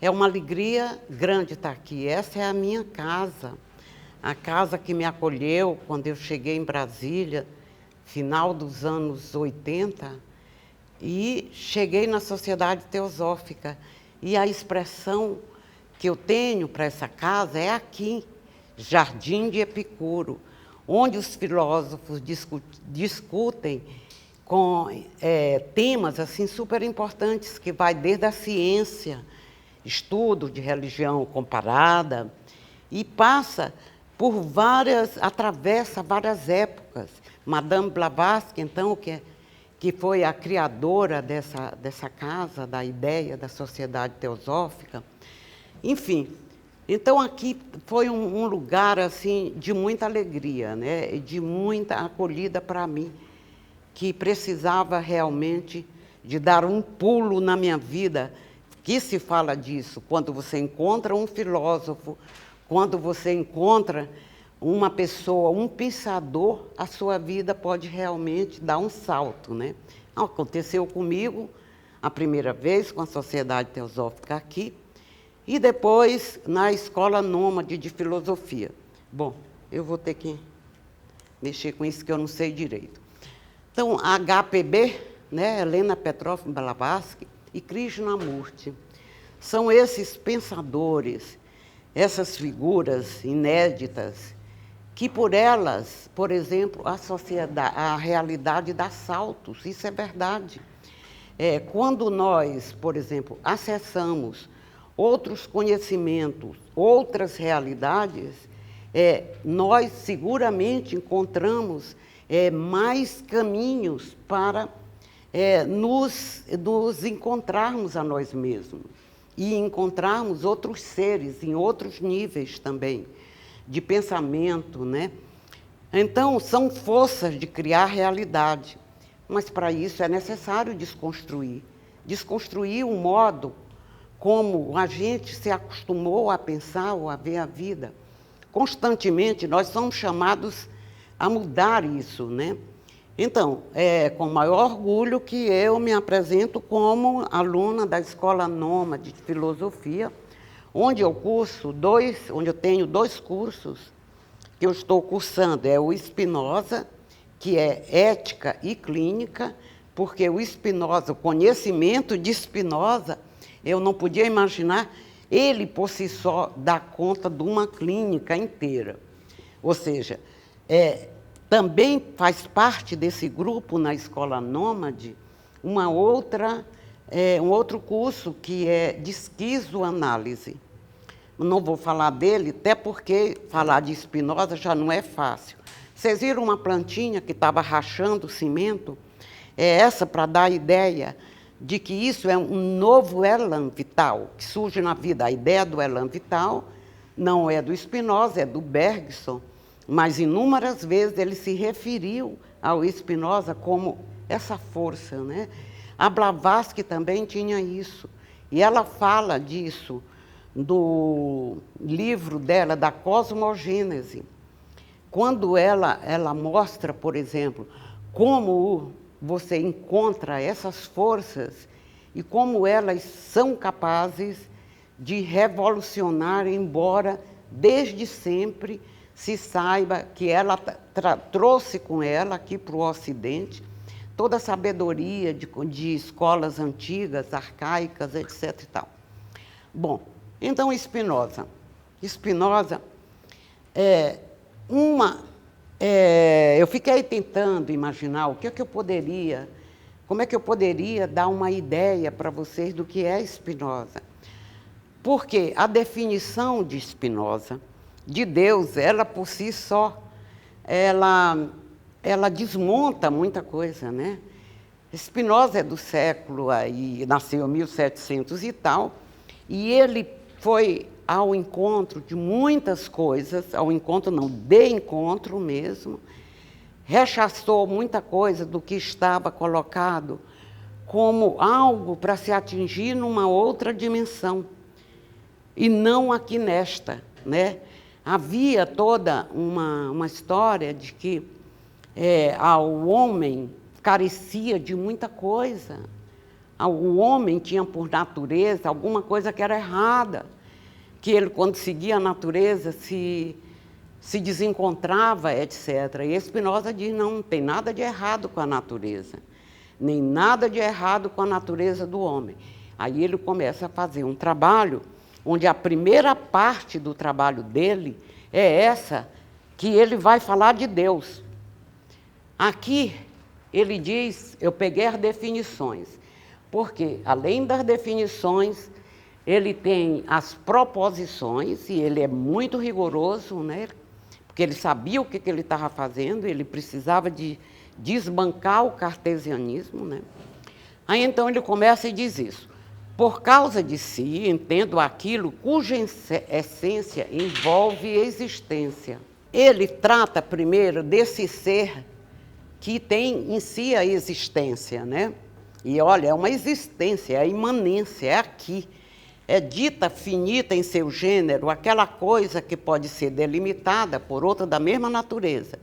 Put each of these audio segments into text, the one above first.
É uma alegria grande estar aqui. Essa é a minha casa, a casa que me acolheu quando eu cheguei em Brasília, final dos anos 80, e cheguei na Sociedade Teosófica. E a expressão que eu tenho para essa casa é aqui, Jardim de Epicuro, onde os filósofos discutem com temas assim super importantes, que vai desde a ciência, estudo de religião comparada, e passa por atravessa várias épocas. Madame Blavatsky, então, que foi a criadora dessa casa, da ideia da Sociedade Teosófica. Enfim, então aqui foi um lugar assim de muita alegria, né? E de muita acolhida para mim, que precisava realmente de dar um pulo na minha vida. Que se fala disso quando você encontra um filósofo, quando você encontra uma pessoa, um pensador, a sua vida pode realmente dar um salto, né? Aconteceu comigo a primeira vez com a Sociedade Teosófica aqui, e depois na Escola Nômade de Filosofia. Bom, eu vou ter que mexer com isso que eu não sei direito. Então, a HPB, né, Helena Petrovna Blavatsky e Krishnamurti, são esses pensadores, essas figuras inéditas, que por elas, por exemplo, a realidade dá saltos, isso é verdade. Quando nós, por exemplo, acessamos outros conhecimentos, outras realidades, nós seguramente encontramos mais caminhos para nos encontrarmos a nós mesmos e encontrarmos outros seres em outros níveis também de pensamento, né? Então, são forças de criar realidade, mas para isso é necessário desconstruir o modo como a gente se acostumou a pensar ou a ver a vida. Constantemente nós somos chamados a mudar isso, né? Então, é com maior orgulho que eu me apresento como aluna da Escola Nômade de Filosofia, onde eu tenho dois cursos que eu estou cursando. É o Spinoza, que é Ética e Clínica, porque o Spinoza, o conhecimento de Spinoza, eu não podia imaginar ele por si só dar conta de uma clínica inteira. Ou seja, também faz parte desse grupo na Escola Nômade um outro curso que é de esquizoanálise. Não vou falar dele, até porque falar de Spinoza já não é fácil. Vocês viram uma plantinha que estava rachando o cimento? É essa para dar a ideia de que isso é um novo elan vital que surge na vida. A ideia do elan vital não é do Spinoza, é do Bergson, mas inúmeras vezes ele se referiu ao Spinoza como essa força, né? A Blavatsky também tinha isso, e ela fala disso no livro dela, da Cosmogênese, quando ela mostra, por exemplo, como você encontra essas forças e como elas são capazes de revolucionar, embora desde sempre se saiba que ela trouxe com ela aqui para o Ocidente toda a sabedoria de escolas antigas, arcaicas, etc. e tal. Bom, então Spinoza eu fiquei tentando imaginar como é que eu poderia dar uma ideia para vocês do que é Spinoza. Porque a definição de Spinoza, de Deus, ela por si só, ela desmonta muita coisa, né? Spinoza é do século, aí nasceu em 1700 e tal, e ele foi ao encontro de muitas coisas, de encontro mesmo, rechaçou muita coisa do que estava colocado como algo para se atingir numa outra dimensão, e não aqui nesta, né? Havia toda uma história de que o homem carecia de muita coisa. o homem tinha por natureza alguma coisa que era errada, que ele, quando seguia a natureza, se desencontrava, etc. E Spinoza diz, não tem nada de errado com a natureza, nem nada de errado com a natureza do homem. Aí ele começa a fazer um trabalho, onde a primeira parte do trabalho dele é essa, que ele vai falar de Deus. Aqui, ele diz, eu peguei as definições, porque, além das definições, ele tem as proposições, e ele é muito rigoroso, né? Porque ele sabia o que ele estava fazendo, ele precisava de desbancar o cartesianismo, né? Aí, então, ele começa e diz isso. Por causa de si, entendo aquilo cuja essência envolve existência. Ele trata primeiro desse ser que tem em si a existência, né? E olha, é uma existência, é a imanência, é aqui. É dita finita em seu gênero, aquela coisa que pode ser delimitada por outra da mesma natureza.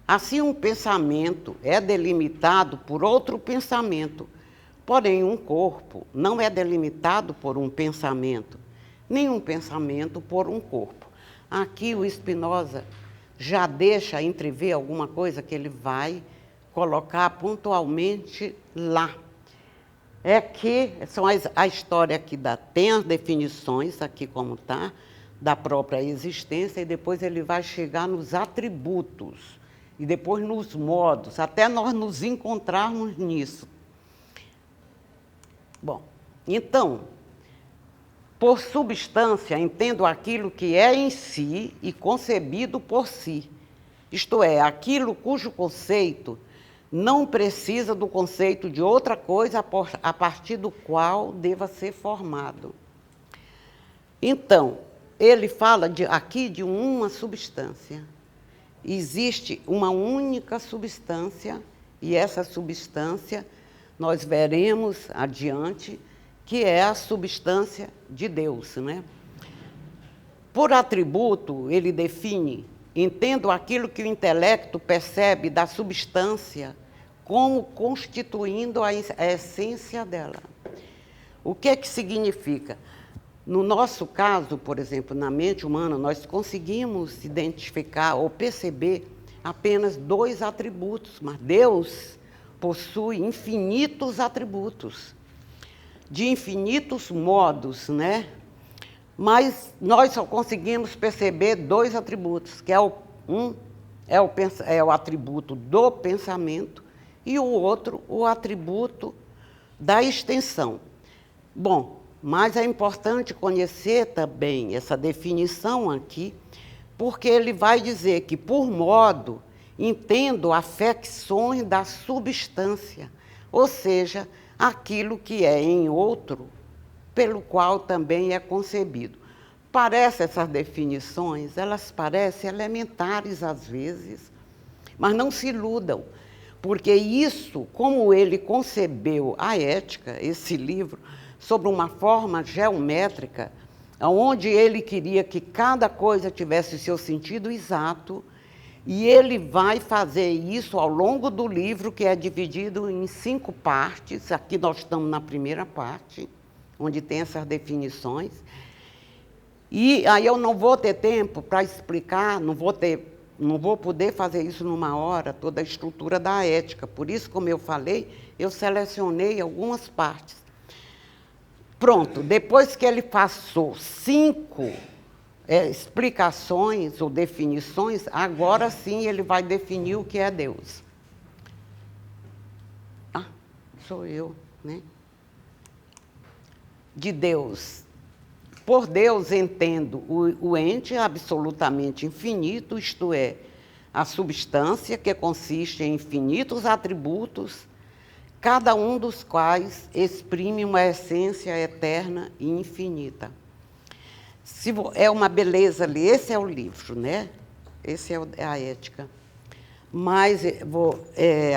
Assim, um pensamento é delimitado por outro pensamento, porém um corpo não é delimitado por um pensamento, nem um pensamento por um corpo. Aqui o Spinoza já deixa entrever alguma coisa que ele vai colocar pontualmente lá. É que a história aqui tem as definições, aqui como está, da própria existência, e depois ele vai chegar nos atributos, e depois nos modos, até nós nos encontrarmos nisso. Bom, então, por substância, entendo aquilo que é em si e concebido por si, isto é, aquilo cujo conceito não precisa do conceito de outra coisa a partir do qual deva ser formado. Então, ele fala aqui de uma substância. Existe uma única substância, e essa substância nós veremos adiante, que é a substância de Deus, né? Por atributo, ele define, entendo aquilo que o intelecto percebe da substância como constituindo a essência dela. O que é que significa? No nosso caso, por exemplo, na mente humana, nós conseguimos identificar ou perceber apenas 2 atributos, mas Deus possui infinitos atributos, de infinitos modos, né? Mas nós só conseguimos perceber 2 atributos, que é o atributo do pensamento e o outro, o atributo da extensão. Bom, mas é importante conhecer também essa definição aqui, porque ele vai dizer que, por modo, entendo afecções da substância, ou seja, aquilo que é em outro, pelo qual também é concebido. Parece essas definições, elas parecem elementares às vezes, mas não se iludam, porque isso, como ele concebeu a ética, esse livro, sobre uma forma geométrica, onde ele queria que cada coisa tivesse seu sentido exato, e ele vai fazer isso ao longo do livro, que é dividido em 5 partes. Aqui nós estamos na primeira parte, onde tem essas definições. E aí eu não vou ter tempo para explicar, não vou poder fazer isso numa hora, toda a estrutura da ética. Por isso, como eu falei, eu selecionei algumas partes. Pronto, depois que ele passou 5 explicações ou definições, agora sim ele vai definir o que é Deus. Ah, sou eu, né? De Deus. Por Deus entendo o ente absolutamente infinito, isto é, a substância que consiste em infinitos atributos, cada um dos quais exprime uma essência eterna e infinita. É uma beleza ali, esse é o livro, né? Esse é a ética. Mas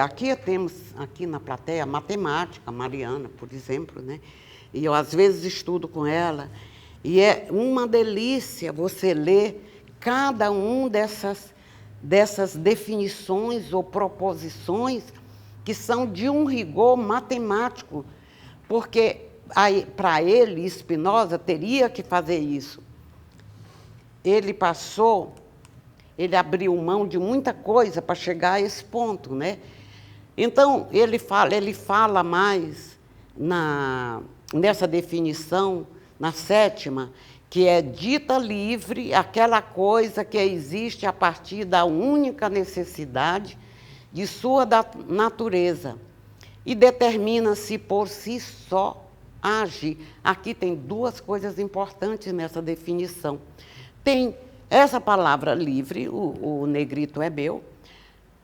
aqui temos, aqui na plateia, a matemática, a Mariana, por exemplo, né? E eu às vezes estudo com ela, e é uma delícia você ler cada um dessas definições ou proposições que são de um rigor matemático, porque para ele, Spinoza, teria que fazer isso. Ele abriu mão de muita coisa para chegar a esse ponto, né? Então, ele fala mais nessa definição, na sétima, que é dita livre aquela coisa que existe a partir da única necessidade de sua natureza e determina-se por si só a agir. Aqui tem duas coisas importantes nessa definição. Tem essa palavra livre, o negrito é meu,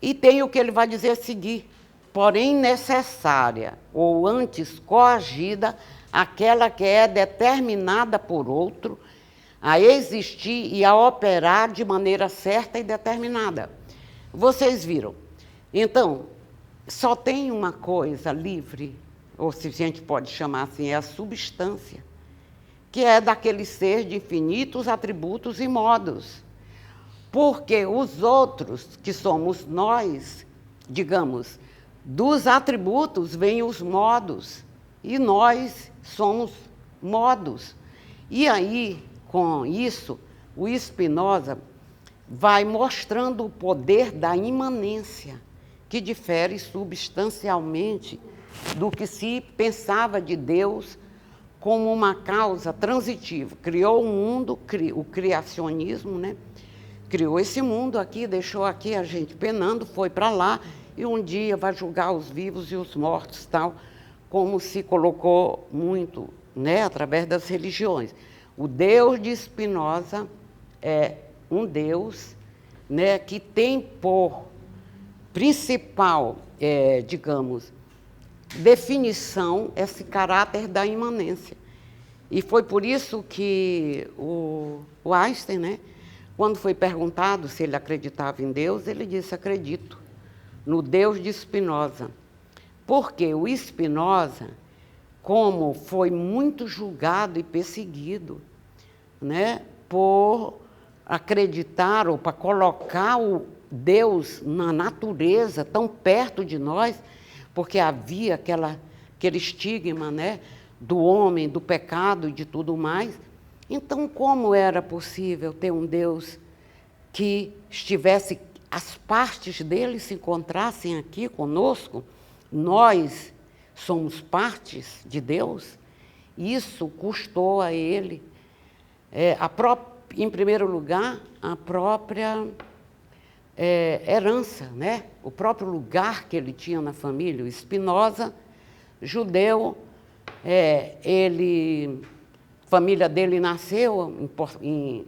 e tem o que ele vai dizer a seguir, porém necessária, ou antes coagida, aquela que é determinada por outro a existir e a operar de maneira certa e determinada. Vocês viram? Então, só tem uma coisa livre, ou se a gente pode chamar assim, é a substância, que é daquele ser de infinitos atributos e modos. Porque os outros, que somos nós, digamos, dos atributos vêm os modos, e nós somos modos. E aí, com isso, o Spinoza vai mostrando o poder da imanência, que difere substancialmente do que se pensava de Deus como uma causa transitiva. Criou o mundo, o criacionismo, né? Criou esse mundo aqui, deixou aqui a gente penando, foi para lá, e um dia vai julgar os vivos e os mortos, tal, como se colocou muito, né, através das religiões. O Deus de Spinoza é um Deus, né, que tem por principal, digamos, definição esse caráter da imanência. E foi por isso que o Einstein, né, quando foi perguntado se ele acreditava em Deus, ele disse: acredito no Deus de Spinoza. Porque o Spinoza, como foi muito julgado e perseguido, né, por acreditar ou para colocar o Deus na natureza tão perto de nós, porque havia aquele estigma, né, do homem, do pecado e de tudo mais. Então, como era possível ter um Deus que estivesse, as partes dele se encontrassem aqui conosco? Nós somos partes de Deus. Isso custou a ele, em primeiro lugar, a própria herança, né? O próprio lugar que ele tinha na família. O Spinoza, judeu, a família dele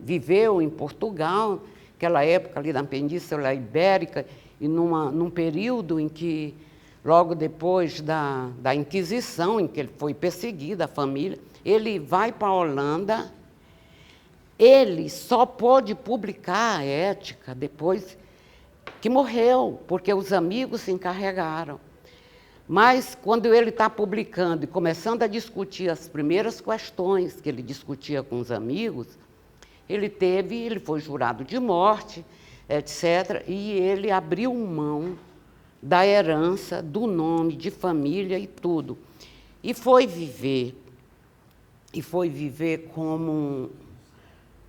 viveu em Portugal, naquela época ali da Península Ibérica, e num período em que, logo depois da Inquisição, em que ele foi perseguido, a família, ele vai para a Holanda. Ele só pôde publicar a Ética depois que morreu, porque os amigos se encarregaram. Mas, quando ele está publicando e começando a discutir as primeiras questões que ele discutia com os amigos, ele foi jurado de morte, etc., e ele abriu mão da herança, do nome, de família e tudo. E foi viver como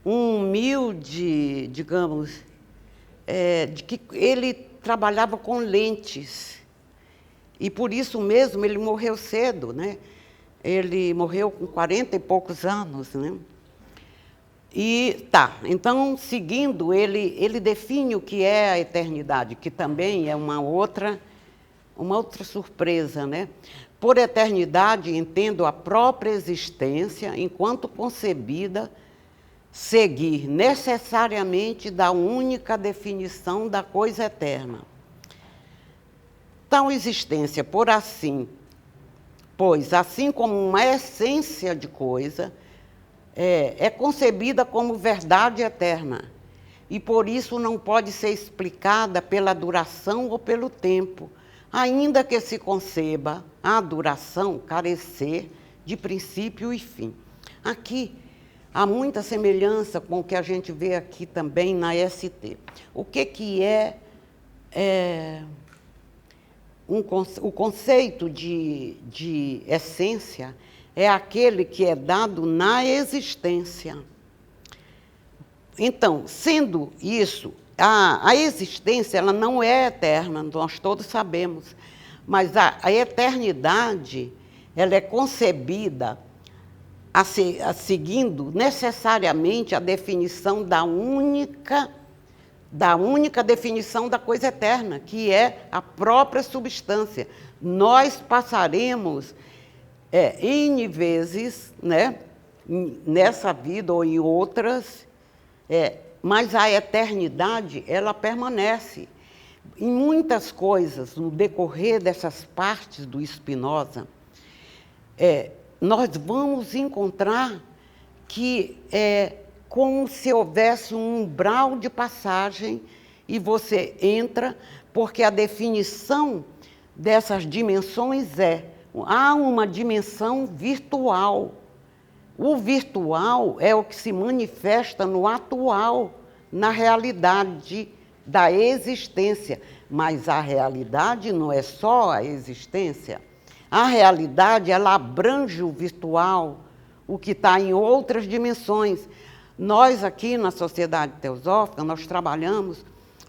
um humilde, digamos, de que ele trabalhava com lentes. E por isso mesmo ele morreu cedo, né? Ele morreu com 40 e poucos anos, né? Então, seguindo, ele define o que é a eternidade, que também é uma outra surpresa, né? Por eternidade, entendo a própria existência, enquanto concebida, seguir necessariamente da única definição da coisa eterna. Tal existência, pois assim como uma essência de coisa, é concebida como verdade eterna, e por isso não pode ser explicada pela duração ou pelo tempo, ainda que se conceba a duração carecer de princípio e fim. Aqui há muita semelhança com o que a gente vê aqui também na ST. O que é o conceito de essência é aquele que é dado na existência. Então, sendo isso, a existência ela não é eterna, nós todos sabemos, mas a eternidade ela é concebida seguindo necessariamente a definição da única definição da coisa eterna, que é a própria substância. Nós passaremos N vezes, né, nessa vida ou em outras, mas a eternidade, ela permanece. Em muitas coisas, no decorrer dessas partes do Spinoza, nós vamos encontrar que é como se houvesse um umbral de passagem e você entra, porque a definição dessas dimensões há uma dimensão virtual. O virtual é o que se manifesta no atual, na realidade da existência. Mas a realidade não é só a existência. A realidade, ela abrange o virtual, o que está em outras dimensões. Nós aqui na Sociedade Teosófica, nós trabalhamos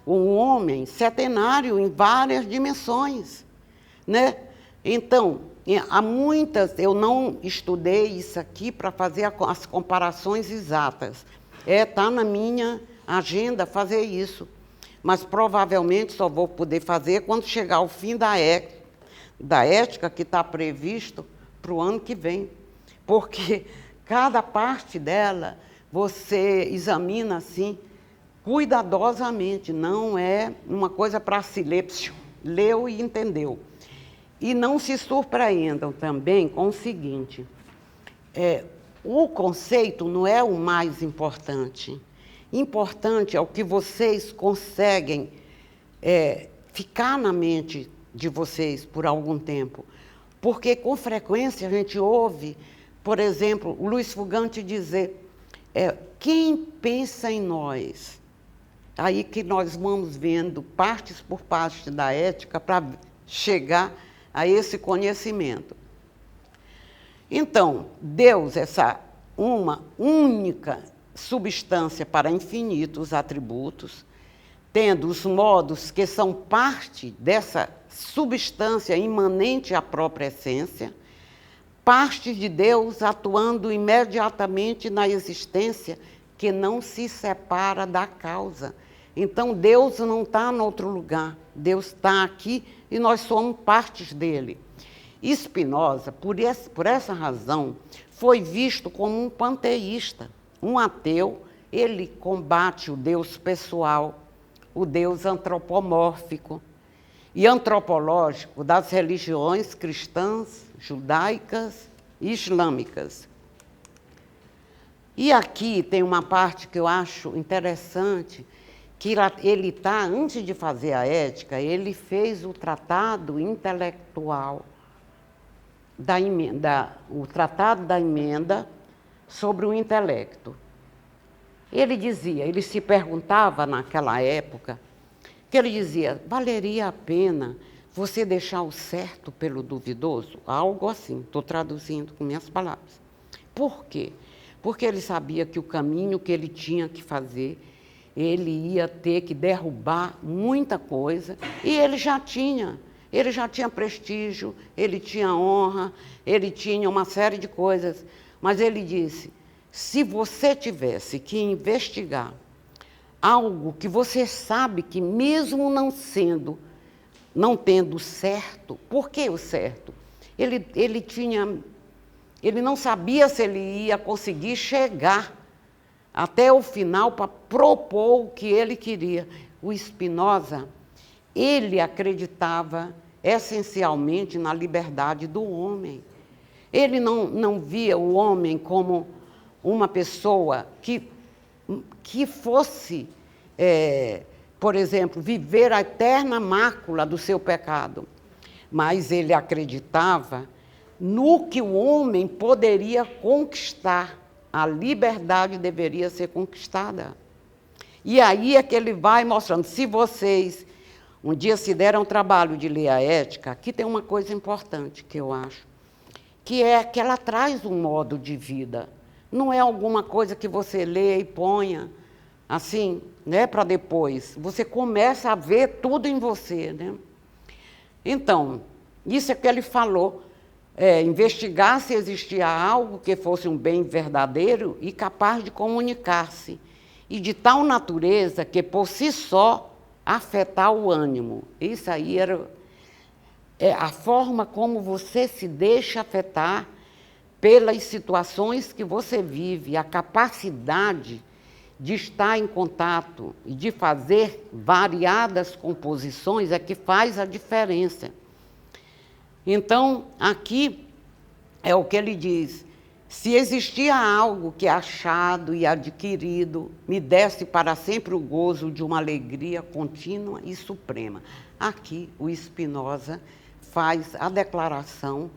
um homem setenário em várias dimensões, né? Então, há muitas, eu não estudei isso aqui para fazer as comparações exatas. Está na minha agenda fazer isso, mas provavelmente só vou poder fazer quando chegar ao fim da ética que está previsto para o ano que vem, porque cada parte dela você examina assim cuidadosamente, não é uma coisa para se ler, leu e entendeu. E não se surpreendam também com o seguinte, o conceito não é o mais importante. Importante é o que vocês conseguem ficar na mente de vocês por algum tempo. Porque com frequência a gente ouve, por exemplo, o Luiz Fugante dizer, quem pensa em nós? Aí que nós vamos vendo partes por partes da ética para chegar a esse conhecimento. Então, Deus, essa uma única substância para infinitos atributos, tendo os modos que são parte dessa substância imanente à própria essência, parte de Deus atuando imediatamente na existência que não se separa da causa. Então, Deus não está em outro lugar, Deus está aqui e nós somos partes dele. Spinoza, por essa razão, foi visto como um panteísta, um ateu. Ele combate o Deus pessoal, o Deus antropomórfico e antropológico das religiões cristãs, judaicas e islâmicas. E aqui tem uma parte que eu acho interessante, que ele está, antes de fazer a ética, ele fez o tratado intelectual da emenda, o tratado da emenda sobre o intelecto. Ele dizia, ele se perguntava naquela época, que ele dizia, valeria a pena você deixar o certo pelo duvidoso? Algo assim, estou traduzindo com minhas palavras. Por quê? Porque ele sabia que o caminho que ele tinha que fazer, ele ia ter que derrubar muita coisa, e ele já tinha prestígio, ele tinha honra, ele tinha uma série de coisas, mas ele disse, se você tivesse que investigar algo que você sabe que mesmo não tendo certo, por que o certo? Ele não sabia se ele ia conseguir chegar até o final para propor o que ele queria. O Spinoza, ele acreditava essencialmente na liberdade do homem. Ele não via o homem como uma pessoa que fosse, por exemplo, viver a eterna mácula do seu pecado. Mas ele acreditava no que o homem poderia conquistar. A liberdade deveria ser conquistada. E aí é que ele vai mostrando, se vocês Um dia se deram o trabalho de ler a Ética, aqui tem uma coisa importante que eu acho, que é que ela traz um modo de vida. Não é alguma coisa que você lê e ponha assim, né, para depois. Você começa a ver tudo em você, né? Então, isso é que ele falou, investigar se existia algo que fosse um bem verdadeiro e capaz de comunicar-se, e de tal natureza que, por si só, afetar o ânimo. Isso aí era a forma como você se deixa afetar pelas situações que você vive, a capacidade de estar em contato e de fazer variadas composições é que faz a diferença. Então, aqui é o que ele diz: se existia algo que achado e adquirido me desse para sempre o gozo de uma alegria contínua e suprema. Aqui o Spinoza faz a declaração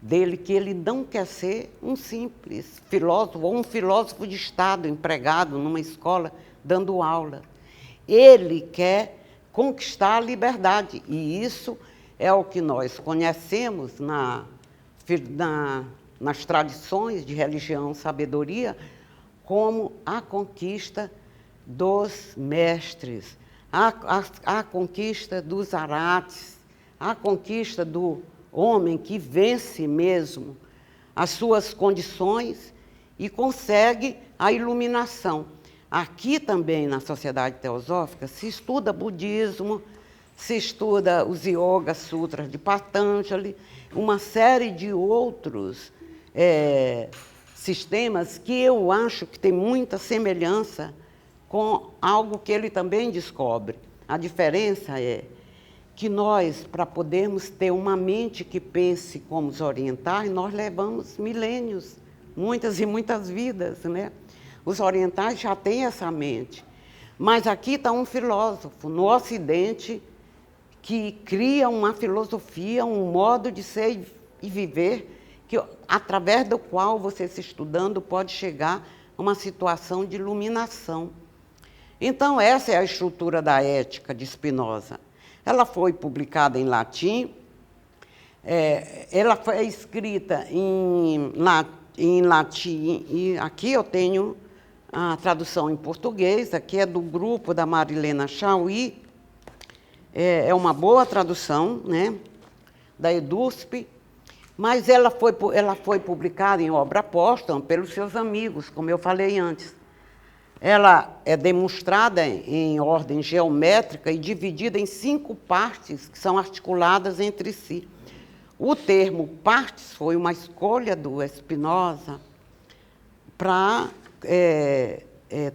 dele que ele não quer ser um simples filósofo ou um filósofo de Estado empregado numa escola dando aula. Ele quer conquistar a liberdade, e isso é o que nós conhecemos nas tradições de religião, sabedoria, como a conquista dos mestres, a conquista dos arates, a conquista do homem que vence mesmo as suas condições e consegue a iluminação. Aqui também, na Sociedade Teosófica, se estuda budismo, se estuda os Yoga Sutras de Patanjali, uma série de outros sistemas que eu acho que tem muita semelhança com algo que ele também descobre. A diferença é que nós, para podermos ter uma mente que pense como os orientais, nós levamos milênios, muitas e muitas vidas, né? Os orientais já têm essa mente. Mas aqui está um filósofo, no Ocidente, que cria uma filosofia, um modo de ser e viver, que, através do qual você, se estudando, pode chegar a uma situação de iluminação. Então, essa é a estrutura da Ética de Spinoza. Ela foi publicada em latim, ela foi escrita em latim, e aqui eu tenho a tradução em português, aqui é do grupo da Marilena Chauí, é uma boa tradução, né, da EDUSP, mas ela foi publicada em obra póstuma pelos seus amigos, como eu falei antes. Ela é demonstrada em ordem geométrica e dividida em 5 partes que são articuladas entre si. O termo partes foi uma escolha do Spinoza para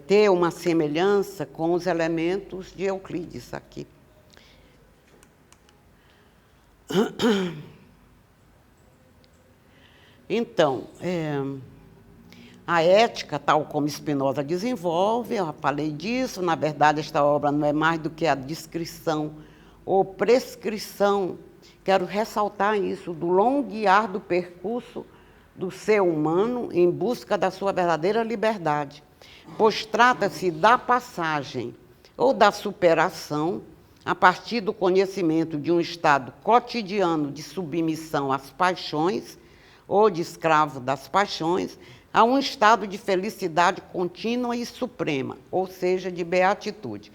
ter uma semelhança com os elementos de Euclides aqui. Então, a ética, tal como Spinoza desenvolve, eu falei disso, na verdade esta obra não é mais do que a descrição ou prescrição, quero ressaltar isso, do longo e árduo percurso do ser humano em busca da sua verdadeira liberdade, pois trata-se da passagem ou da superação a partir do conhecimento de um estado cotidiano de submissão às paixões ou de escravo das paixões, a um estado de felicidade contínua e suprema, ou seja, de beatitude.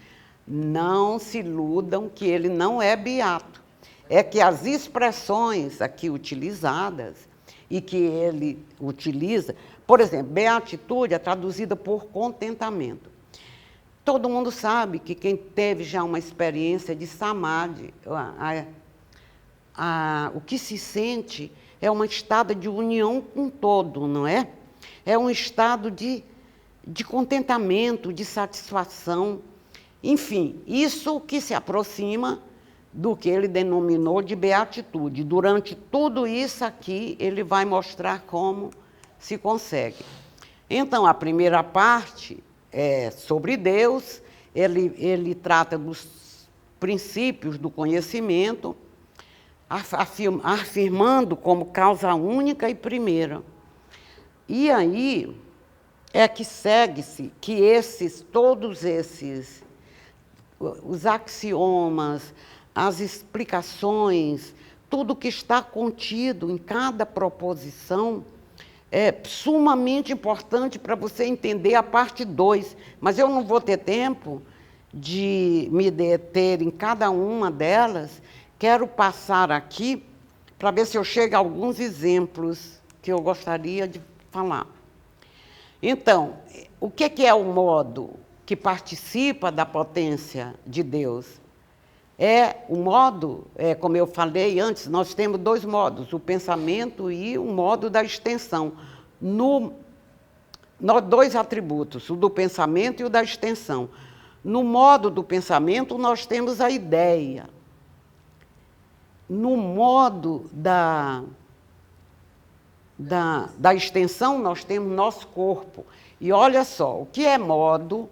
Não se iludam que ele não é beato. É que as expressões aqui utilizadas e que ele utiliza, por exemplo, beatitude é traduzida por contentamento. Todo mundo sabe que quem teve já uma experiência de samadhi, o que se sente é um estado de união com todo, não é? É um estado de contentamento, de satisfação. Enfim, isso que se aproxima do que ele denominou de beatitude. Durante tudo isso aqui, ele vai mostrar como se consegue. Então, a primeira parte é sobre Deus, ele trata dos princípios do conhecimento, afirmando como causa única e primeira. E aí é que segue-se que todos esses, os axiomas, as explicações, tudo que está contido em cada proposição é sumamente importante para você entender a parte 2. Mas eu não vou ter tempo de me deter em cada uma delas. Quero passar aqui para ver se eu chego a alguns exemplos que eu gostaria de falar. Então, o que é o modo que participa da potência de Deus? O modo, como eu falei antes, nós temos 2 modos, o pensamento e o modo da extensão. Nós 2 atributos, o do pensamento e o da extensão. No modo do pensamento, nós temos a ideia. No modo da extensão, nós temos nosso corpo. E olha só, o que é modo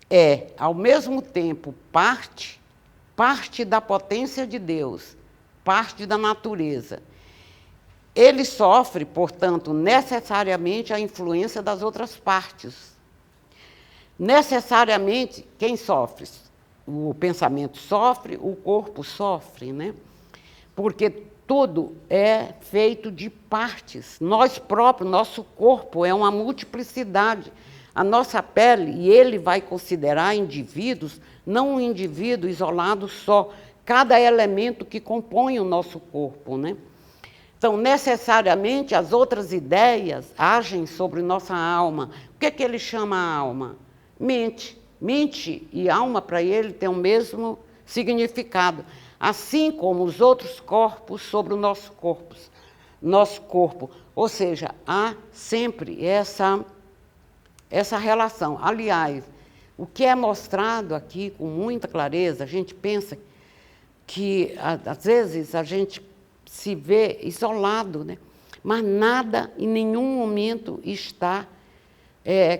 é, ao mesmo tempo, parte da potência de Deus, parte da natureza. Ele sofre, portanto, necessariamente a influência das outras partes. Necessariamente, quem sofre? O pensamento sofre, o corpo sofre, né? Porque tudo é feito de partes. Nós próprios, nosso corpo é uma multiplicidade. A nossa pele, e ele vai considerar indivíduos, não um indivíduo isolado só, cada elemento que compõe o nosso corpo, né? Então, necessariamente, as outras ideias agem sobre nossa alma. O que ele chama a alma? Mente. Mente e alma, para ele, têm o mesmo significado. Assim como os outros corpos sobre o nosso corpo. Ou seja, há sempre essa relação. Aliás, o que é mostrado aqui com muita clareza, a gente pensa que, às vezes, a gente se vê isolado, né? Mas nada, em nenhum momento, está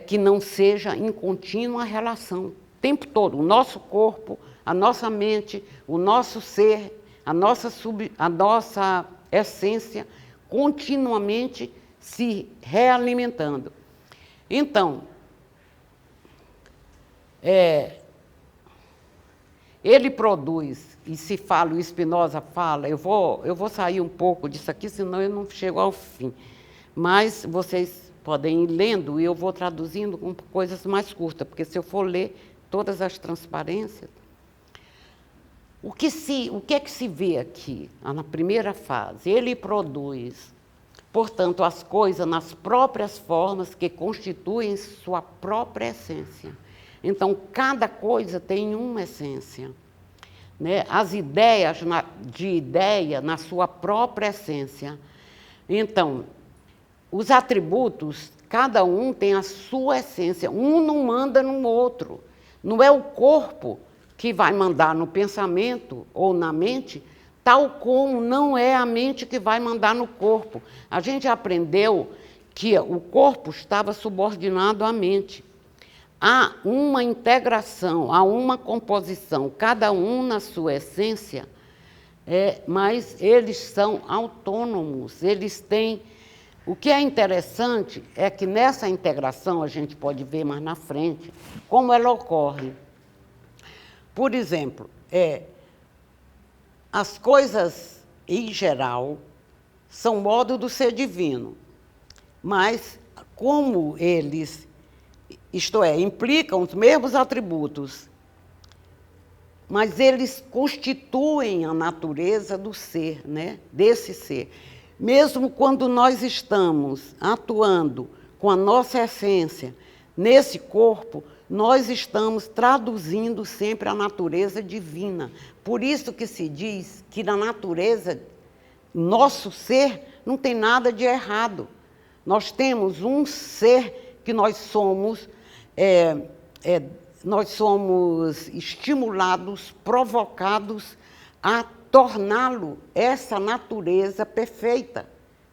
que não seja em contínua relação. O tempo todo, o nosso corpo, a nossa mente, o nosso ser, a nossa essência, continuamente se realimentando. Então, ele produz, e se fala, o Spinoza fala, eu vou sair um pouco disso aqui, senão eu não chego ao fim. Mas vocês podem ir lendo e eu vou traduzindo com coisas mais curtas, porque se eu for ler todas as transparências... O que é que se vê aqui, na primeira fase? Ele produz, portanto, as coisas nas próprias formas que constituem sua própria essência. Então, cada coisa tem uma essência, né? As ideias de ideia na sua própria essência. Então, os atributos, cada um tem a sua essência. Um não manda no outro. Não é o corpo que vai mandar no pensamento ou na mente, tal como não é a mente que vai mandar no corpo. A gente aprendeu que o corpo estava subordinado à mente. Há uma integração, há uma composição, cada um na sua essência, mas eles são autônomos, eles têm... O que é interessante é que nessa integração, a gente pode ver mais na frente, como ela ocorre. Por exemplo, as coisas, em geral, são modo do ser divino, mas como eles, isto é, implicam os mesmos atributos, mas eles constituem a natureza do ser, né? Desse ser. Mesmo quando nós estamos atuando com a nossa essência nesse corpo, nós estamos traduzindo sempre a natureza divina. Por isso que se diz que na natureza, nosso ser, não tem nada de errado. Nós temos um ser que nós somos estimulados, provocados a torná-lo essa natureza perfeita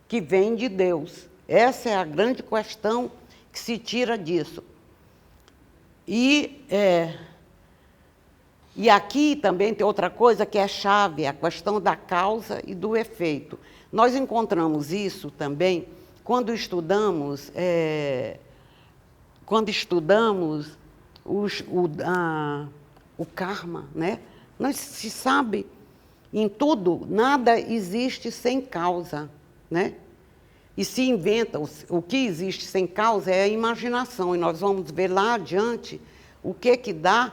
que vem de Deus. Essa é a grande questão que se tira disso. E aqui também tem outra coisa que é chave, a questão da causa e do efeito. Nós encontramos isso também quando estudamos o karma, né? Nós se sabe, em tudo, nada existe sem causa, né? E se inventa, o que existe sem causa é a imaginação, e nós vamos ver lá adiante o que dá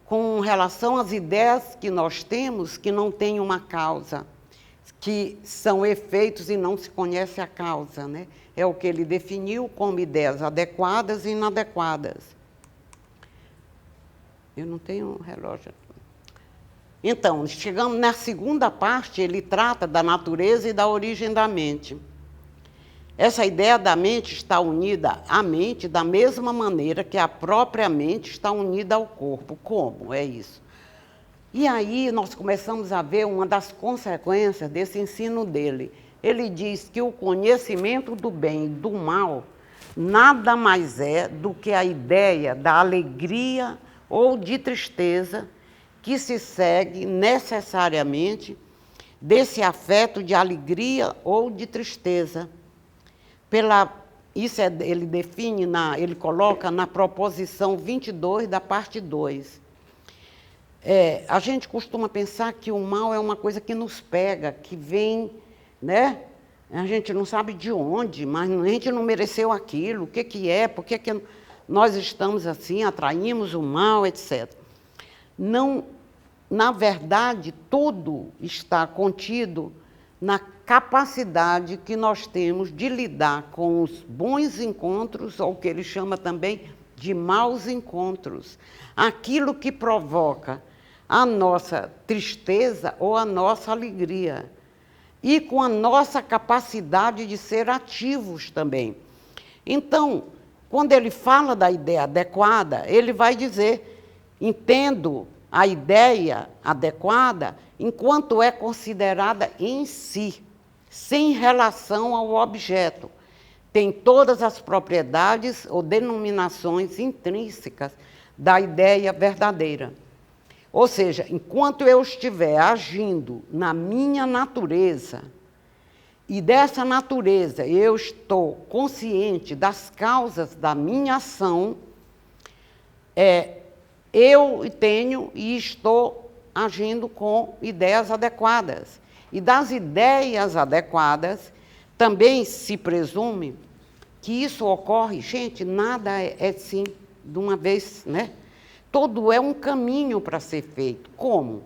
com relação às ideias que nós temos que não têm uma causa, que são efeitos e não se conhece a causa, né? É o que ele definiu como ideias adequadas e inadequadas. Eu não tenho relógio. Então, chegamos na segunda parte, ele trata da natureza e da origem da mente. Essa ideia da mente está unida à mente da mesma maneira que a própria mente está unida ao corpo. Como é isso? E aí nós começamos a ver uma das consequências desse ensino dele. Ele diz que o conhecimento do bem e do mal nada mais é do que a ideia da alegria ou de tristeza que se segue necessariamente desse afeto de alegria ou de tristeza. Ele define, ele coloca na proposição 22 da parte 2. A gente costuma pensar que o mal é uma coisa que nos pega, que vem, né? A gente não sabe de onde, mas a gente não mereceu aquilo, o que é, por que nós estamos assim, atraímos o mal, etc. Não, na verdade, tudo está contido na capacidade que nós temos de lidar com os bons encontros, ou o que ele chama também de maus encontros. Aquilo que provoca a nossa tristeza ou a nossa alegria. E com a nossa capacidade de ser ativos também. Então, quando ele fala da ideia adequada, ele vai dizer, entendo a ideia adequada enquanto é considerada em si, sem relação ao objeto. Tem todas as propriedades ou denominações intrínsecas da ideia verdadeira. Ou seja, enquanto eu estiver agindo na minha natureza, e dessa natureza eu estou consciente das causas da minha ação, eu tenho e estou agindo com ideias adequadas. E das ideias adequadas, também se presume que isso ocorre, gente, nada é assim de uma vez, né? Todo é um caminho para ser feito. Como?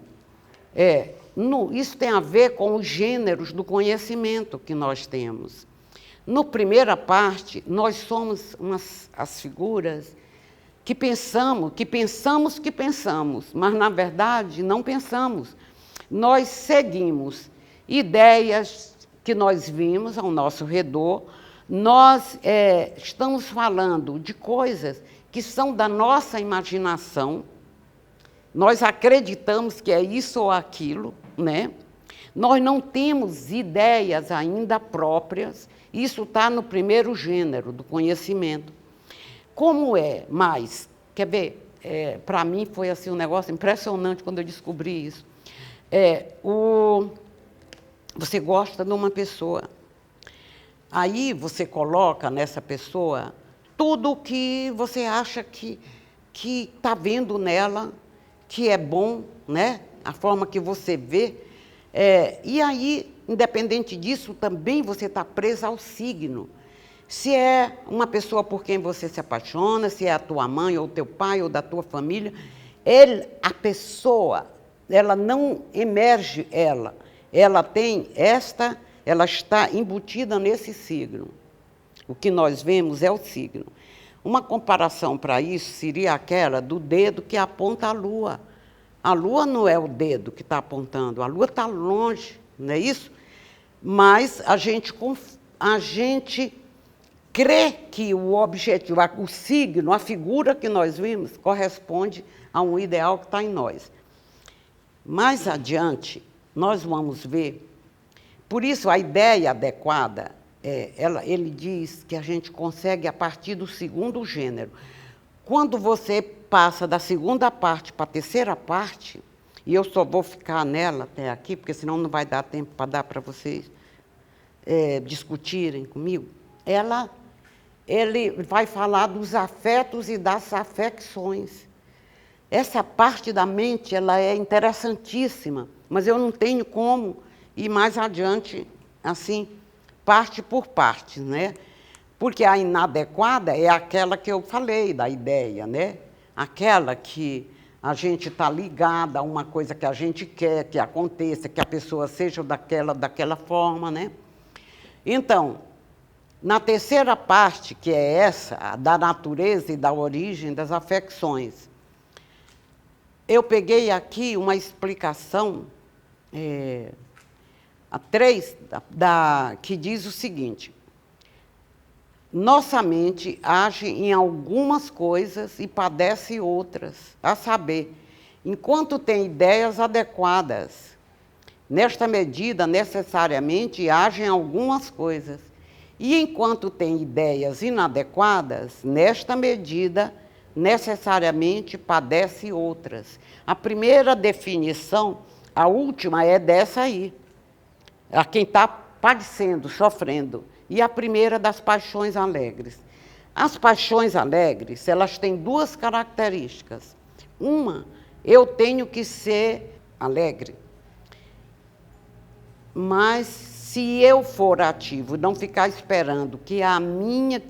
Isso tem a ver com os gêneros do conhecimento que nós temos. Na primeira parte, nós somos as figuras que pensamos, mas, na verdade, não pensamos. Nós seguimos ideias que nós vimos ao nosso redor, nós estamos falando de coisas que são da nossa imaginação, nós acreditamos que é isso ou aquilo, né? Nós não temos ideias ainda próprias, isso está no primeiro gênero do conhecimento. Como é? Mas, quer ver, para mim foi assim um negócio impressionante quando eu descobri isso. Você gosta de uma pessoa, aí você coloca nessa pessoa tudo o que você acha que está vendo nela, que é bom, né? A forma que você vê. E aí, independente disso, também você está presa ao signo. Se é uma pessoa por quem você se apaixona, se é a tua mãe, ou teu pai, ou da tua família, a pessoa, ela não emerge ela está embutida nesse signo. O que nós vemos é o signo. Uma comparação para isso seria aquela do dedo que aponta a lua. A lua não é o dedo que está apontando, a lua está longe, não é isso? Mas a gente crê que o objetivo, o signo, a figura que nós vimos, corresponde a um ideal que está em nós. Mais adiante, nós vamos ver, por isso a ideia adequada, ele diz que a gente consegue a partir do segundo gênero. Quando você passa da segunda parte para a terceira parte, e eu só vou ficar nela até aqui, porque senão não vai dar tempo para dar para vocês discutirem comigo, ele vai falar dos afetos e das afecções. essa parte da mente, ela é interessantíssima, mas eu não tenho como ir mais adiante, assim, parte por parte, né? Porque a inadequada é aquela que eu falei, da ideia, né? Aquela que a gente está ligada a uma coisa que a gente quer que aconteça, que a pessoa seja daquela forma, né? Então, na terceira parte, que é essa, a da natureza e da origem das afecções, eu peguei aqui uma explicação, a 3, que diz o seguinte: nossa mente age em algumas coisas e padece outras, a saber, enquanto tem ideias adequadas, nesta medida, necessariamente, age em algumas coisas, e enquanto tem ideias inadequadas, nesta medida, necessariamente, padece outras. A primeira definição, a última, é dessa aí, a quem está padecendo, sofrendo. E a primeira das paixões alegres. As paixões alegres, elas têm duas características. Uma, eu tenho que ser alegre. Mas se eu for ativo, não ficar esperando que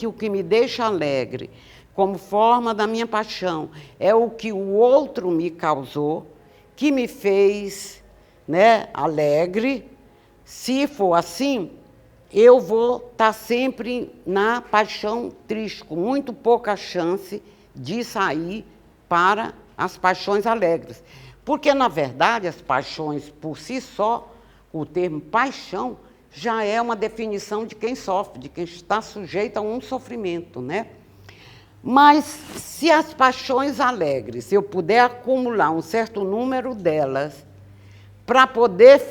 o que me deixa alegre, como forma da minha paixão, é o que o outro me causou, que me fez, né, alegre, se for assim, eu vou estar sempre na paixão triste, com muito pouca chance de sair para as paixões alegres. Porque, na verdade, as paixões por si só, o termo paixão, já é uma definição de quem sofre, de quem está sujeito a um sofrimento, né? Mas, se as paixões alegres, eu puder acumular um certo número delas, para poder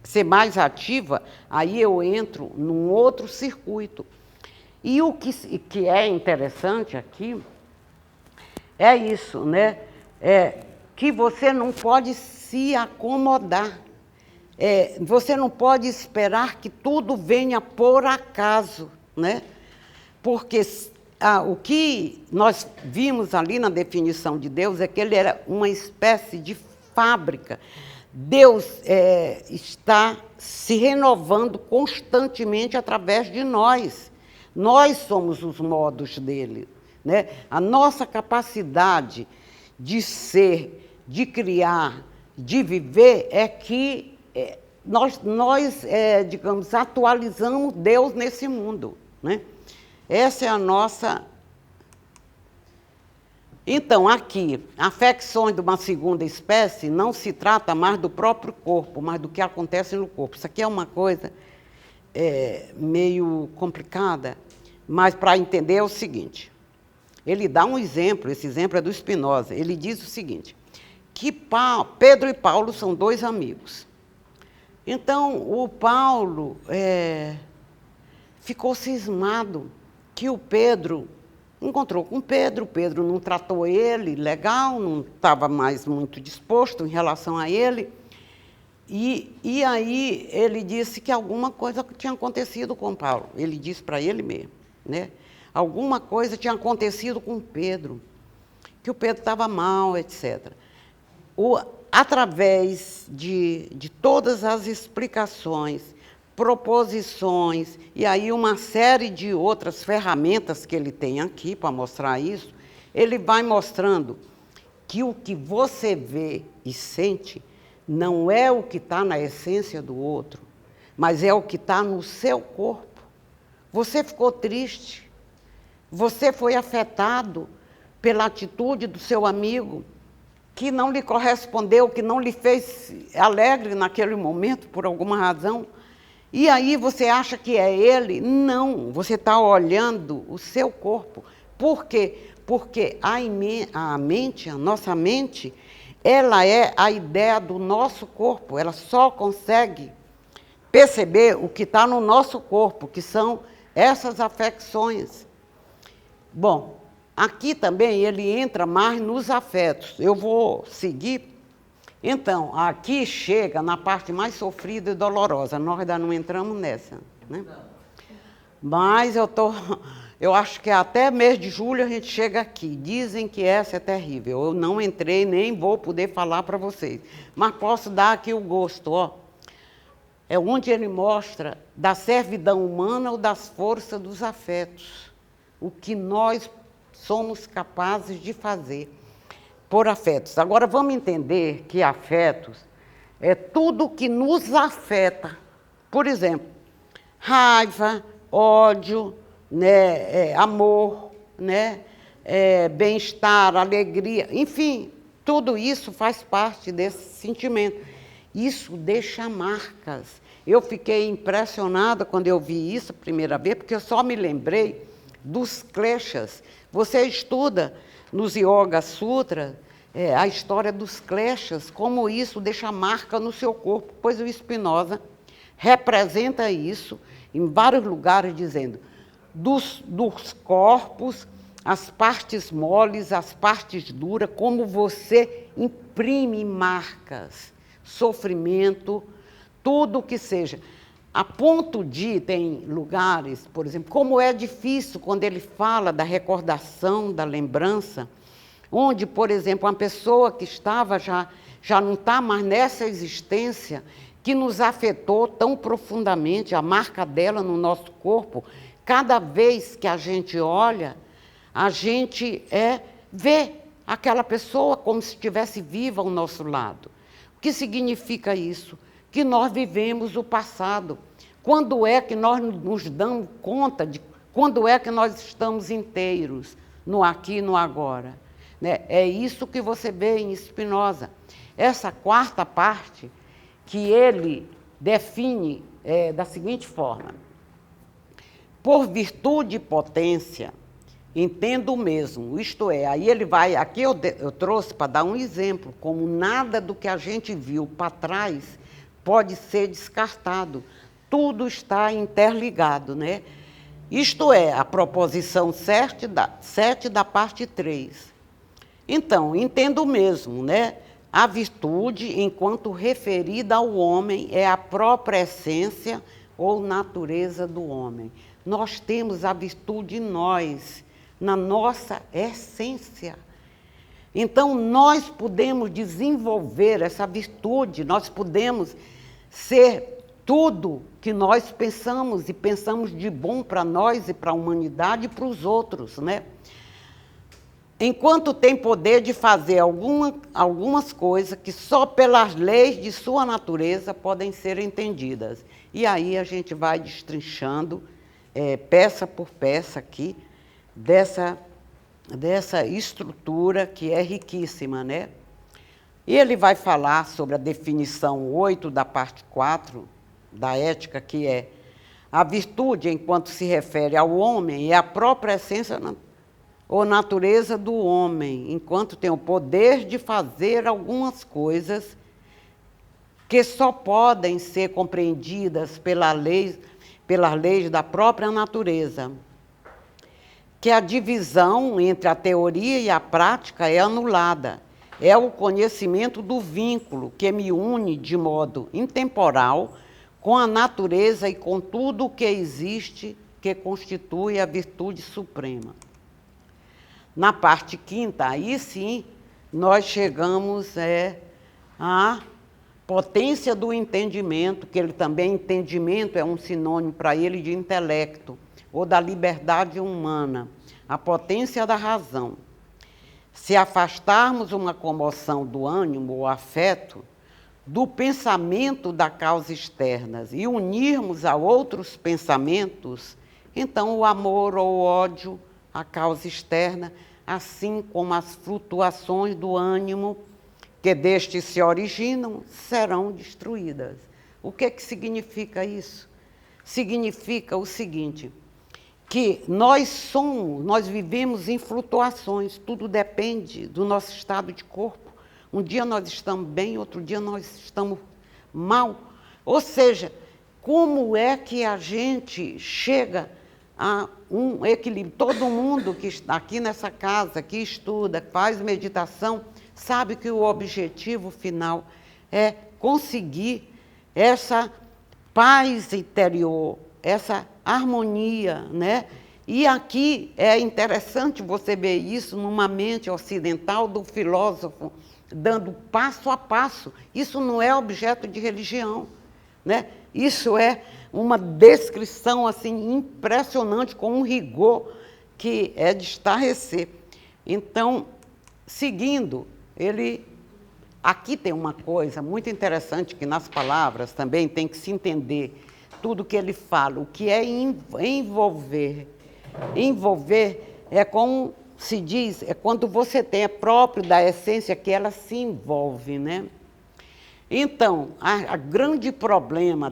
ser mais ativa, aí eu entro num outro circuito. E o que é interessante aqui é isso, né? Que você não pode se acomodar. Você não pode esperar que tudo venha por acaso, né? Porque o que nós vimos ali na definição de Deus é que ele era uma espécie de fábrica. Deus está se renovando constantemente através de nós. Nós somos os modos dele, né? A nossa capacidade de ser, de criar, de viver é que nós digamos, atualizamos Deus nesse mundo, né? Essa é a nossa... Então, aqui, afecções de uma segunda espécie não se trata mais do próprio corpo, mas do que acontece no corpo. Isso aqui é uma coisa meio complicada, mas para entender é o seguinte. Ele dá um exemplo, esse exemplo é do Spinoza. Ele diz o seguinte, que Pedro e Paulo são dois amigos. Então, o Paulo ficou cismado que o Pedro... encontrou com o Pedro não tratou ele legal, não estava mais muito disposto em relação a ele. E aí ele disse que alguma coisa tinha acontecido com Paulo. Ele disse para ele mesmo, né? Alguma coisa tinha acontecido com Pedro, que o Pedro estava mal, etc. Através de todas as explicações, proposições, e aí uma série de outras ferramentas que ele tem aqui para mostrar isso, ele vai mostrando que o que você vê e sente não é o que está na essência do outro, mas é o que está no seu corpo. Você ficou triste, você foi afetado pela atitude do seu amigo, que não lhe correspondeu, que não lhe fez alegre naquele momento, por alguma razão. E aí você acha que é ele? Não, você está olhando o seu corpo. Por quê? Porque a nossa mente, ela é a ideia do nosso corpo. Ela só consegue perceber o que está no nosso corpo, que são essas afecções. Bom, aqui também ele entra mais nos afetos. Eu vou seguir. Então, aqui chega na parte mais sofrida e dolorosa. Nós ainda não entramos nessa, né? Mas eu Eu acho que até mês de julho a gente chega aqui. Dizem que essa é terrível. Eu não entrei, nem vou poder falar para vocês. Mas posso dar aqui o gosto, ó. É onde ele mostra da servidão humana ou das forças dos afetos. O que nós somos capazes de fazer por afetos. Agora vamos entender que afetos é tudo que nos afeta. Por exemplo, raiva, ódio, né, amor, né, bem-estar, alegria, enfim, tudo isso faz parte desse sentimento. Isso deixa marcas. Eu fiquei impressionada quando eu vi isso a primeira vez, porque eu só me lembrei dos kleshas. Você estuda nos Yoga Sutras a história dos kleshas, como isso deixa marca no seu corpo, pois o Spinoza representa isso em vários lugares, dizendo dos corpos, as partes moles, as partes duras, como você imprime marcas, sofrimento, tudo o que seja. A ponto de, tem lugares, por exemplo, como é difícil quando ele fala da recordação, da lembrança, onde, por exemplo, uma pessoa que estava já não está mais nessa existência, que nos afetou tão profundamente, a marca dela no nosso corpo, cada vez que a gente olha, a gente vê aquela pessoa como se estivesse viva ao nosso lado. O que significa isso? Que nós vivemos o passado. Quando é que nós nos damos conta de quando é que nós estamos inteiros, no aqui e no agora? Né? É isso que você vê em Spinoza. Essa quarta parte, que ele define da seguinte forma: por virtude e potência, entendo o mesmo, isto é, aí ele vai, aqui eu trouxe para dar um exemplo, como nada do que a gente viu para trás pode ser descartado, tudo está interligado, né? Isto é, a proposição 7 da parte 3. Então, entendo o mesmo, né? A virtude, enquanto referida ao homem, é a própria essência ou natureza do homem. Nós temos a virtude em nós, na nossa essência. Então, nós podemos desenvolver essa virtude, nós podemos ser tudo que nós pensamos, e pensamos de bom para nós e para a humanidade e para os outros, né? Enquanto tem poder de fazer algumas coisas que só pelas leis de sua natureza podem ser entendidas. E aí a gente vai destrinchando peça por peça aqui, dessa estrutura que é riquíssima, né? E ele vai falar sobre a definição 8 da parte 4 da ética, que é a virtude, enquanto se refere ao homem, é a própria essência ou natureza do homem, enquanto tem o poder de fazer algumas coisas que só podem ser compreendidas pelas leis da própria natureza. Que a divisão entre a teoria e a prática é anulada. É o conhecimento do vínculo que me une de modo intemporal com a natureza e com tudo o que existe, que constitui a virtude suprema. Na parte 5ª, aí sim, nós chegamos à potência do entendimento, que ele também, entendimento é um sinônimo para ele de intelecto, ou da liberdade humana, a potência da razão. Se afastarmos uma comoção do ânimo ou afeto, do pensamento da causa externa e unirmos a outros pensamentos, então o amor ou o ódio, a causa externa, assim como as flutuações do ânimo que destes se originam, serão destruídas. O que significa isso? Significa o seguinte, que nós vivemos em flutuações, tudo depende do nosso estado de corpo. Um dia nós estamos bem, outro dia nós estamos mal. Ou seja, como é que a gente chega a um equilíbrio? Todo mundo que está aqui nessa casa, que estuda, faz meditação, sabe que o objetivo final é conseguir essa paz interior, essa harmonia, né? E aqui é interessante você ver isso numa mente ocidental do filósofo, dando passo a passo. Isso não é objeto de religião, né? Isso é uma descrição assim impressionante, com um rigor que é de estarrecer. Então, seguindo, aqui tem uma coisa muito interessante, que nas palavras também tem que se entender tudo que ele fala. O que é envolver? Envolver é como se diz, é quando você tem, é próprio da essência que ela se envolve, né? Então, a grande problema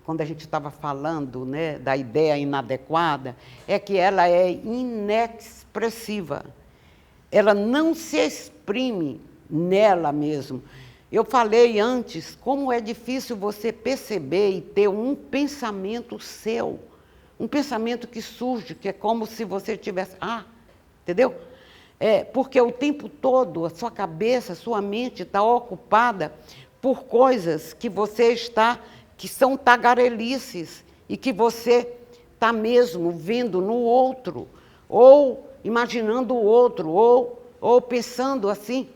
quando a gente estava falando, né, da ideia inadequada, é que ela é inexpressiva. Ela não se exprime nela mesmo. Eu falei antes como é difícil você perceber e ter um pensamento seu, um pensamento que surge, que é como se você tivesse... entendeu? Porque o tempo todo a sua cabeça, a sua mente está ocupada por coisas que são tagarelices e que você está mesmo vendo no outro, ou imaginando o outro, ou pensando assim,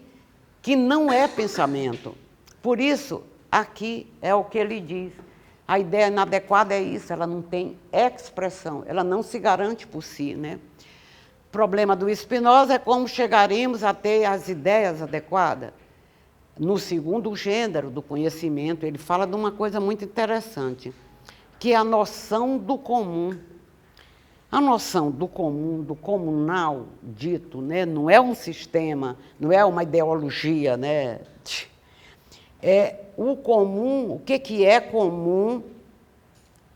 que não é pensamento. Por isso, aqui é o que ele diz. A ideia inadequada é isso, ela não tem expressão, ela não se garante por si, né? O problema do Spinoza é como chegaremos a ter as ideias adequadas. No segundo gênero do conhecimento, ele fala de uma coisa muito interessante, que é a noção do comum. A noção do comum, do comunal, dito, né, não é um sistema, não é uma ideologia, né? É o comum. O que é comum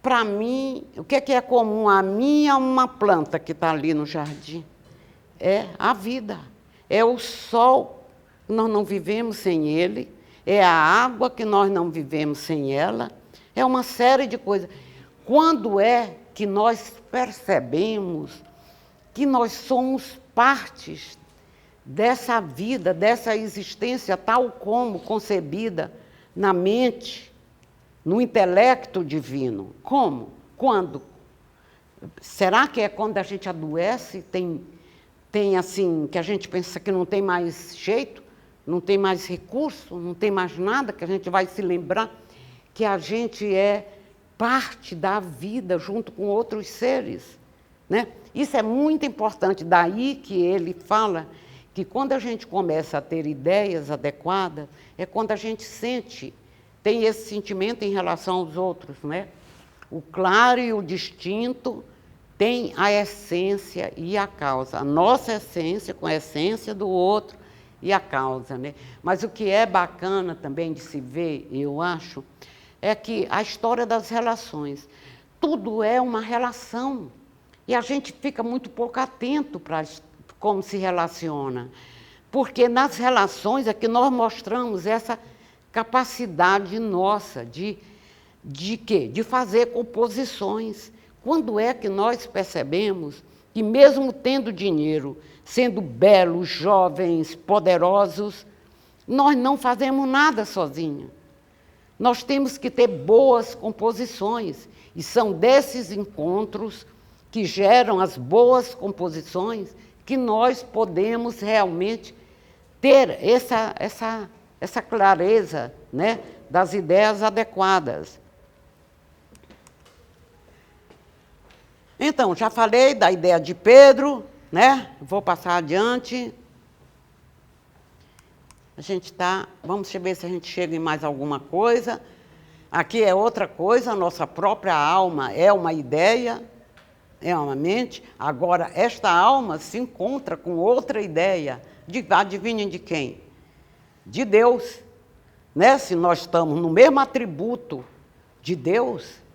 para mim? O que é comum a mim e a uma planta que está ali no jardim? É a vida, é o sol, nós não vivemos sem ele, é a água que nós não vivemos sem ela, é uma série de coisas. Quando é que nós percebemos que nós somos partes dessa vida, dessa existência, tal como concebida na mente, no intelecto divino? Como? Quando? Será que é quando a gente adoece, tem assim, que a gente pensa que não tem mais jeito, não tem mais recurso, não tem mais nada, que a gente vai se lembrar que a gente é parte da vida junto com outros seres, né? Isso é muito importante, daí que ele fala que quando a gente começa a ter ideias adequadas, é quando a gente tem esse sentimento em relação aos outros, né? O claro e o distinto tem a essência e a causa, a nossa essência com a essência do outro e a causa, né? Mas o que é bacana também de se ver, eu acho, é que a história das relações, tudo é uma relação, e a gente fica muito pouco atento para como se relaciona, porque nas relações é que nós mostramos essa capacidade nossa de quê? De fazer composições. Quando é que nós percebemos que mesmo tendo dinheiro, sendo belos, jovens, poderosos, nós não fazemos nada sozinhos? Nós temos que ter boas composições, e são desses encontros que geram as boas composições que nós podemos realmente ter essa clareza, né, das ideias adequadas. Então, já falei da ideia de Pedro, né? Vou passar adiante. Vamos ver se a gente chega em mais alguma coisa. Aqui é outra coisa, a nossa própria alma é uma ideia, é uma mente. Agora, esta alma se encontra com outra ideia. Adivinhem de quem? De Deus. Né? Se nós estamos no mesmo atributo de Deus,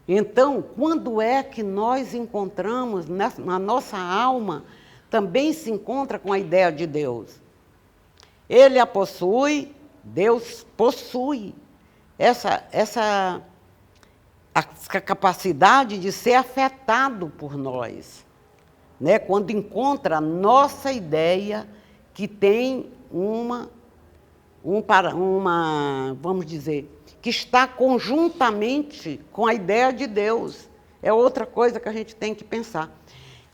então, quando é que nós encontramos, na nossa alma, também se encontra com a ideia de Deus? Ele a possui, Deus possui essa capacidade de ser afetado por nós, né? Quando encontra a nossa ideia que tem vamos dizer, que está conjuntamente com a ideia de Deus. É outra coisa que a gente tem que pensar.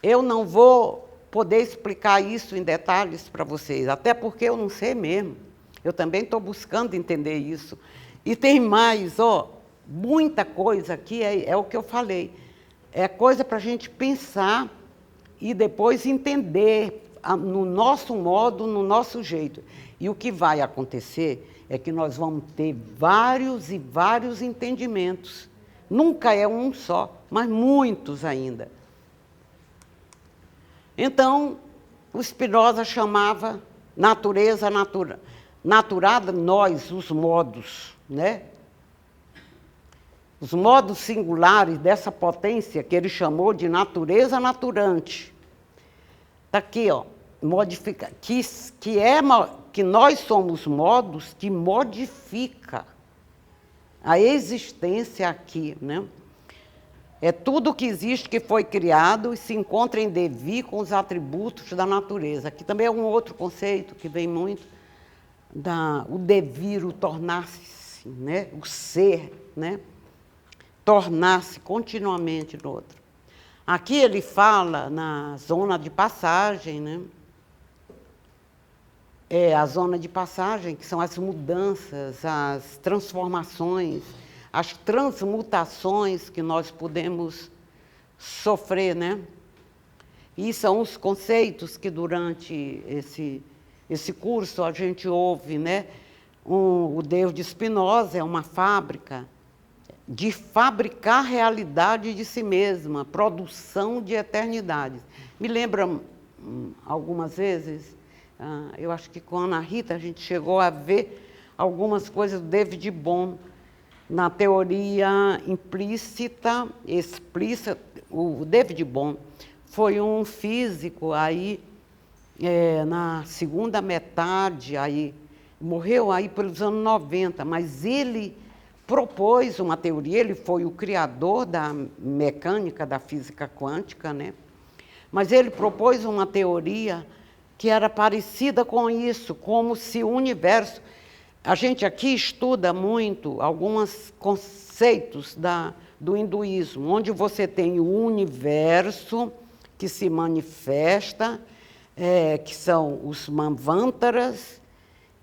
Eu não vou poder explicar isso em detalhes para vocês, até porque eu não sei mesmo. Eu também estou buscando entender isso. E tem mais, muita coisa aqui, é o que eu falei. É coisa para a gente pensar e depois entender no nosso modo, no nosso jeito. E o que vai acontecer é que nós vamos ter vários e vários entendimentos. Nunca é um só, mas muitos ainda. Então, o Spinoza chamava natureza naturada, nós, os modos, né? Os modos singulares dessa potência que ele chamou de natureza naturante. Está aqui, modifica, que nós somos modos que modifica a existência aqui, né? É tudo que existe que foi criado e se encontra em devir com os atributos da natureza. Aqui também é um outro conceito que vem muito, o devir, o tornar-se, né? O ser, né? Tornar-se continuamente no outro. Aqui ele fala na zona de passagem, né? A zona de passagem, que são as mudanças, as transformações, as transmutações que nós podemos sofrer, né? E são os conceitos que durante esse curso a gente ouve, né? O Deus de Spinoza é uma fábrica de fabricar realidade de si mesma, produção de eternidades. Me lembra algumas vezes, eu acho que com a Ana Rita a gente chegou a ver algumas coisas do David Bohm, na teoria implícita, explícita. O David Bohm foi um físico aí, na segunda metade, aí, morreu aí pelos anos 90, mas ele propôs uma teoria, ele foi o criador da mecânica, da física quântica, né? Mas ele propôs uma teoria que era parecida com isso, como se o universo... A gente aqui estuda muito alguns conceitos do hinduísmo, onde você tem o universo que se manifesta, que são os manvantaras,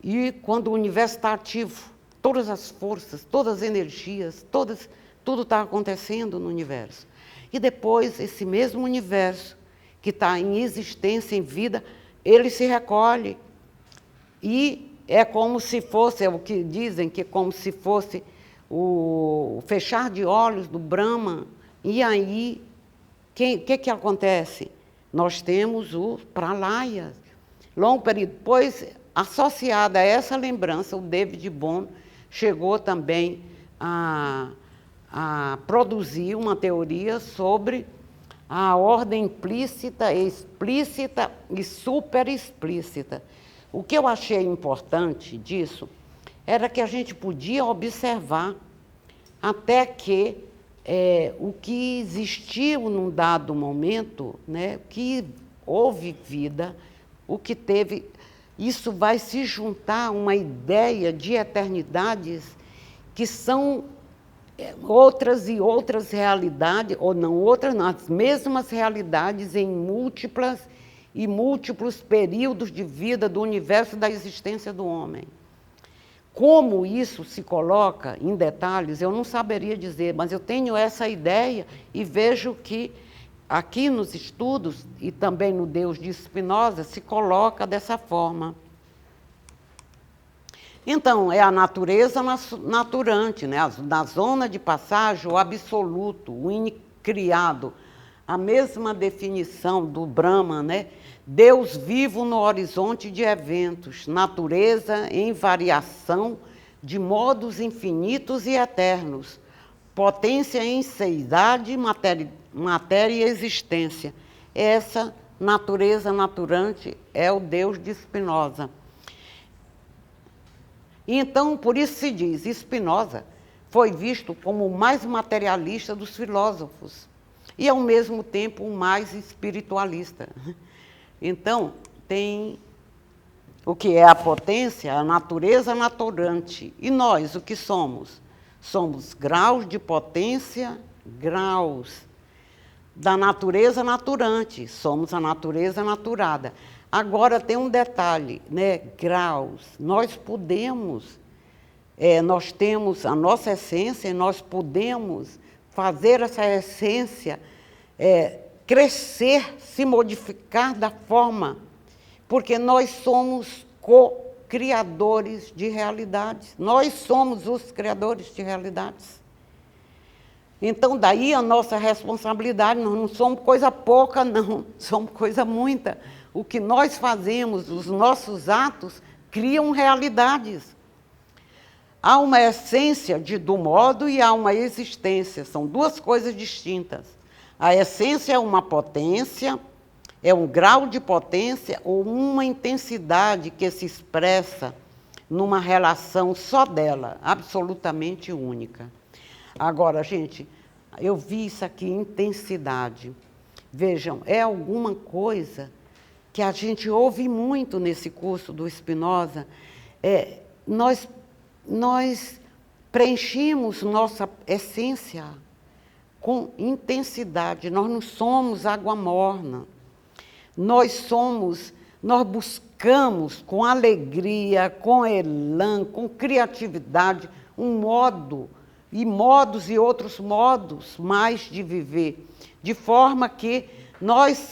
e quando o universo está ativo, todas as forças, todas as energias, tudo está acontecendo no universo. E depois, esse mesmo universo que está em existência, em vida, ele se recolhe e é como se fosse, é o que dizem, que é como se fosse o fechar de olhos do Brahma. E aí, o que acontece? Nós temos o Pralaya. Longo período. Depois, associada a essa lembrança, o David Bohm chegou também a produzir uma teoria sobre a ordem implícita, explícita e superexplícita. O que eu achei importante disso era que a gente podia observar até que o que existiu num dado momento, né, que houve vida, o que teve, isso vai se juntar a uma ideia de eternidades que são outras e outras realidades, ou não outras, não, as mesmas realidades em múltiplos períodos de vida do universo da existência do homem. Como isso se coloca em detalhes, eu não saberia dizer, mas eu tenho essa ideia e vejo que aqui nos estudos e também no Deus de Spinoza se coloca dessa forma. Então, é a natureza naturante, né? Na zona de passagem, o absoluto, o incriado, a mesma definição do Brahma, né? Deus vivo no horizonte de eventos, natureza em variação de modos infinitos e eternos, potência em seidade, matéria e existência. Essa natureza naturante é o Deus de Spinoza. Então, por isso se diz, Spinoza foi visto como o mais materialista dos filósofos e, ao mesmo tempo, o mais espiritualista. Então, tem o que é a potência, a natureza naturante. E nós, o que somos? Somos graus de potência, graus da natureza naturante, somos a natureza naturada. Agora tem um detalhe, né? Graus. Nós temos a nossa essência e nós podemos fazer essa essência crescer, se modificar da forma, porque nós somos co-criadores de realidades. Nós somos os criadores de realidades. Então, daí a nossa responsabilidade, nós não somos coisa pouca, não, somos coisa muita. O que nós fazemos, os nossos atos, criam realidades. Há uma essência do modo e há uma existência, são duas coisas distintas. A essência é uma potência, é um grau de potência ou uma intensidade que se expressa numa relação só dela, absolutamente única. Agora, gente, eu vi isso aqui, intensidade. Vejam, é alguma coisa que a gente ouve muito nesse curso do Spinoza. Nós preenchemos nossa essência com intensidade. Nós não somos água morna. Nós buscamos com alegria, com elan, com criatividade, um modo, e modos e outros modos mais de viver, de forma que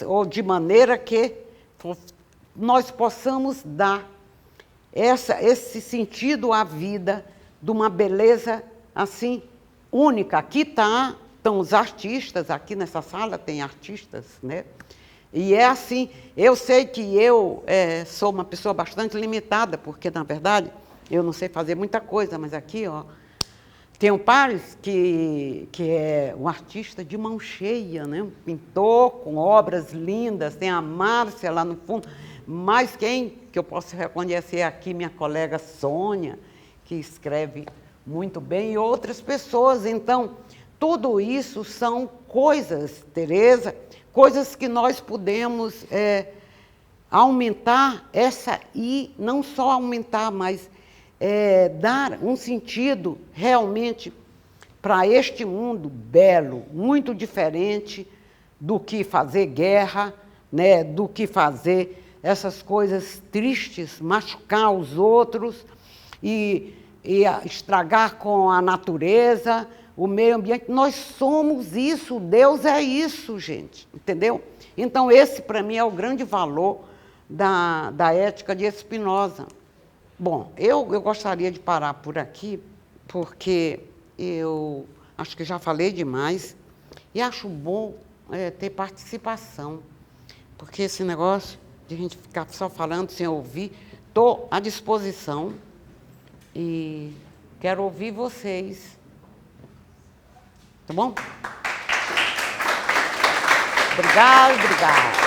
ou de maneira que nós possamos dar esse sentido à vida de uma beleza assim única. Aqui estão os artistas, aqui nessa sala tem artistas, né? E é assim, eu sei que eu sou uma pessoa bastante limitada, porque, na verdade, eu não sei fazer muita coisa, mas aqui, ó, tem o Paris, que é um artista de mão cheia, né? Um pintor com obras lindas, tem a Márcia lá no fundo, mas quem que eu posso reconhecer aqui, minha colega Sônia, que escreve muito bem, e outras pessoas. Então, tudo isso são coisas, Tereza, coisas que nós podemos aumentar e não só aumentar, mas dar um sentido realmente para este mundo belo, muito diferente do que fazer guerra, né, do que fazer essas coisas tristes, machucar os outros e estragar com a natureza, o meio ambiente. Nós somos isso, Deus é isso, gente, entendeu? Então, esse, para mim, é o grande valor da ética de Spinoza. Bom, eu gostaria de parar por aqui, porque eu acho que já falei demais, e acho bom ter participação, porque esse negócio de a gente ficar só falando sem ouvir, estou à disposição e quero ouvir vocês. Tá bom? Obrigada.